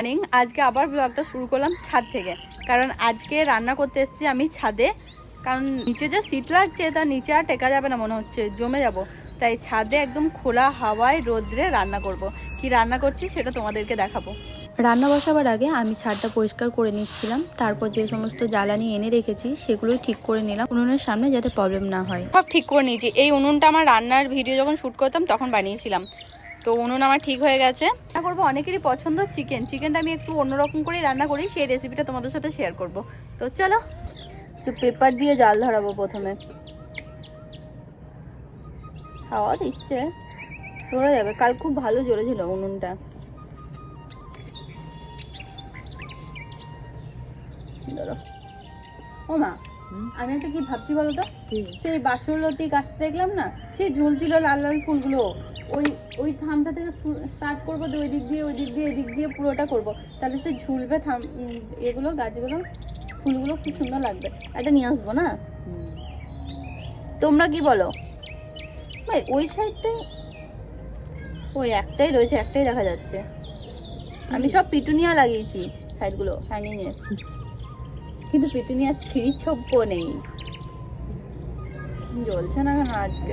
Morning. আজকে আবার ব্লগটা শুরু করলাম ছাদ থেকে, কারণ আজকে রান্না করতে এসেছি আমি ছাদে। কারণ নিচে যে শীত লাগছে তার নিচে আর টেকা যাবে না, মনে হচ্ছে জমে যাব। তাই ছাদে একদম খোলা হাওয়ায় রোদ্রে রান্না করব। কি রান্না করছি সেটা তোমাদেরকে দেখাবো। রান্না বসাবার আগে আমি ছাদটা পরিষ্কার করে নিচ্ছিলাম, তারপর যে সমস্ত জ্বালানি এনে রেখেছি সেগুলোই ঠিক করে নিলাম উনুনের সামনে, যাতে প্রবলেম না হয়। সব ঠিক করে নিয়েছি। এই উনুনটা আমার রান্নার ভিডিও যখন শ্যুট করতাম তখন বানিয়েছিলাম, তো উনুন আমার ঠিক হয়ে গেছে। রান্না করবো, অনেকেরই পছন্দ চিকেনটা আমি একটু অন্যরকম করেই রান্না করি, সেই রেসিপিটা তোমাদের সাথে শেয়ার করব। তো চলো, একটু পেপার দিয়ে জাল ধরাবো। প্রথমে হাওয়া দিচ্ছে, ধরে যাবে। কাল খুব ভালো জ্বলেছিল উনুনটা। ও মা, আমি একটা কি ভাবছি বলো তো, সেই বাসরলতি গাছটা দেখলাম না, সেই ঝুলছিল লাল লাল ফুলগুলো, ওই থামটা থেকে স্টার্ট করবো, তো ওই দিক দিয়ে এদিক দিয়ে পুরোটা করবো, তাহলে সে ঝুলবে এগুলো গাছগুলো, ফুলগুলো খুব সুন্দর লাগবে। একটা নিয়ে আসবো না, তোমরা কি বলো? ভাই ওই সাইডটাই, ওই একটাই রয়েছে, একটাই দেখা যাচ্ছে। আমি সব পিটুনিয়া লাগিয়েছি সাইডগুলো হ্যাঙ্গিংয়ে, কিন্তু পিটুনিয়ার ছিঁড়ি ছোপ্প নেই। জ্বলছে না কেন আজকে?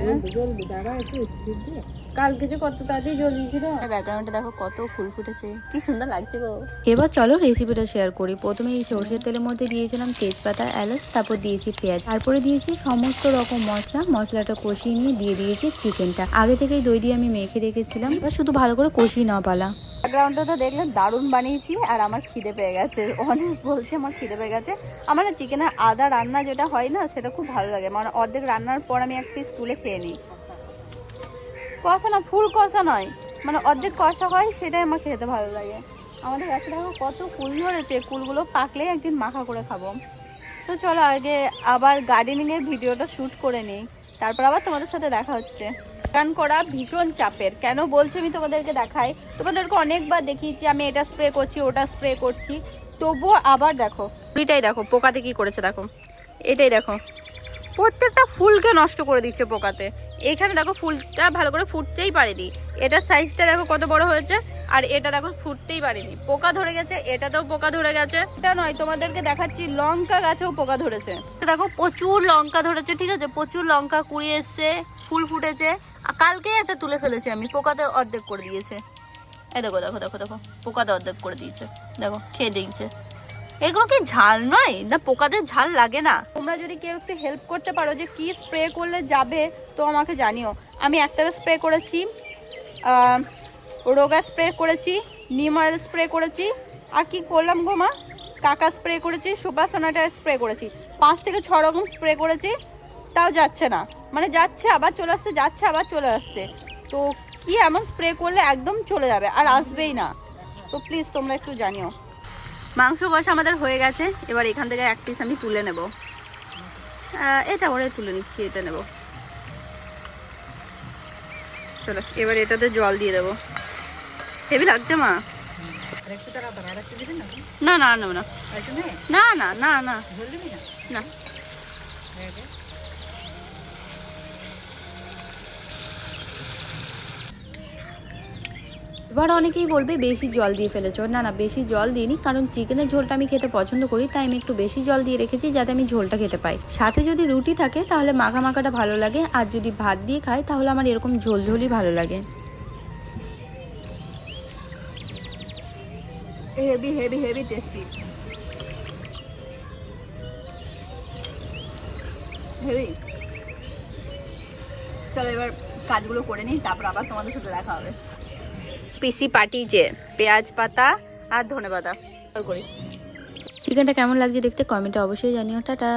কালকে যে কত তাড়াতাড়ি জ্বলিয়েছিল। ব্যাকগ্রাউন্ডে দেখো কত ফুল ফুটেছে, কি সুন্দর লাগছে গো। এবার চলো রেসিপিটা শেয়ার করি। প্রথমে এই সরষের তেলের মধ্যে দিয়েছিলাম তেজপাতা, এলাচ, তারপর দিয়েছি পেঁয়াজ, তারপরে দিয়েছি সমস্ত রকম মশলাটা কষিয়ে নিয়ে দিয়ে দিয়েছি চিকেনটা। আগে থেকেই দই দিয়ে আমি মেখে রেখেছিলাম, এবার শুধু ভালো করে কষিয়ে নেওয়া পালা। ব্যাকগ্রাউন্ডটা তো দেখলে দারুণ বানিয়েছি, আর আমার খিদে পেয়ে গেছে। অনেস্ট বলছি, আমার খিদে পেয়ে গেছে। আমার না চিকেনের আদা রান্না যেটা হয় না, সেটা খুব ভালো লাগে। মানে অর্ধেক রান্নার পর আমি এক পিস তুলে খেয়ে নিই। কষা না, ফুল কষা নয়, মানে অর্ধেক কষা হয়, সেটাই আমার খেতে ভালো লাগে। আমাদের গাছে দেখো কত কুল ধরেছে, কুলগুলো পাকলে একদিন মাখা করে খাবো। তো চলো আগে আবার গার্ডেনিংয়ের ভিডিওটা শ্যুট করে নিই, তারপর আবার তোমাদের সাথে দেখা হচ্ছে। গান করা ভীষণ চাপের, কেন বলছি আমি তোমাদেরকে দেখাই। তোমাদেরকে অনেকবার দেখিয়েছি আমি এটা স্প্রে করছি, ওটা স্প্রে করছি, তবুও আবার দেখো কুড়িটাই দেখো পোকাতে কি করেছে। দেখো এটাই দেখো, প্রত্যেকটা ফুলকে নষ্ট করে দিচ্ছে পোকাতে। এখানে দেখো ফুলটা ভালো করে ফুটতেই পারেনি, এটার সাইজটা দেখো কত বড় হয়েছে, আর এটা দেখো ফুটতেই পারেনি, পোকা ধরে গেছে। এটাতেও পোকা ধরে গেছে। এটা নয়, তোমাদেরকে দেখাচ্ছি লঙ্কা গাছেও পোকা ধরেছে। দেখো প্রচুর লঙ্কা ধরেছে, ঠিক আছে, প্রচুর লঙ্কা কুড়িয়ে এসছে, ফুল ফুটেছে। আর কালকেই একটা তুলে ফেলেছি আমি, পোকাতে অর্ধেক করে দিয়েছে। এই দেখো দেখো দেখো দেখো, পোকাতে অর্ধেক করে দিয়েছে, দেখো খেয়ে দিয়েছে। এগুলো কি ঝাল নয় না? পোকাদের ঝাল লাগে না? তোমরা যদি কেউ একটু হেল্প করতে পারো যে কি স্প্রে করলে যাবে, তো আমাকে জানিও। আমি একটারে স্প্রে করেছি, রোগা স্প্রে করেছি, নিম অয়েল স্প্রে করেছি, আর কি করলাম গো মা, কাকা স্প্রে করেছি, সুপারসোনাটা স্প্রে করেছি, 5 থেকে 6 রকম স্প্রে করেছি, তাও যাচ্ছে না। মানে যাচ্ছে আবার চলে আসছে, যাচ্ছে আবার চলে আসছে। তো কি এমন স্প্রে করলে একদম চলে যাবে আর আসবেই না? তো প্লিজ তোমরা একটু জানিও। মাংস কষা আমাদের হয়ে গেছে, এবার এখান থেকে এক পিস আমি তুলে নেব। এটা ওরে তুলে নিচ্ছি, এটা নেব। চলো এবার এটাতে জল দিয়ে দেবো। হেভি লাগছে মা। না না না না না না না না না। এবার অনেকেই বলবে বেশি জল দিয়ে ফেলেছো। না না, বেশি জল দিইনি, কারণ চিকেনের ঝোলটা আমি খেতে পছন্দ করি, তাই আমি একটু বেশি জল দিয়ে রেখেছি যাতে আমি ঝোলটা খেতে পাই। সাথে যদি রুটি থাকে তাহলে মাখা মাখাটা ভালো লাগে, আর যদি ভাত দিয়ে খাই তাহলে আমার এরকম ঝোল ঝোলই ভালো লাগে। Heavy heavy heavy tasty, heavy. চলো এবার কাজগুলো করে নিই, তারপর আবার তোমাদের সাথে দেখা হবে। পিসি পাটিয়েছে পেঁয়াজ পাতা আর ধনে পাতা করি। চিকেনটা কেমন লাগছে দেখতে কমেন্টে অবশ্যই জানিও। টাটা।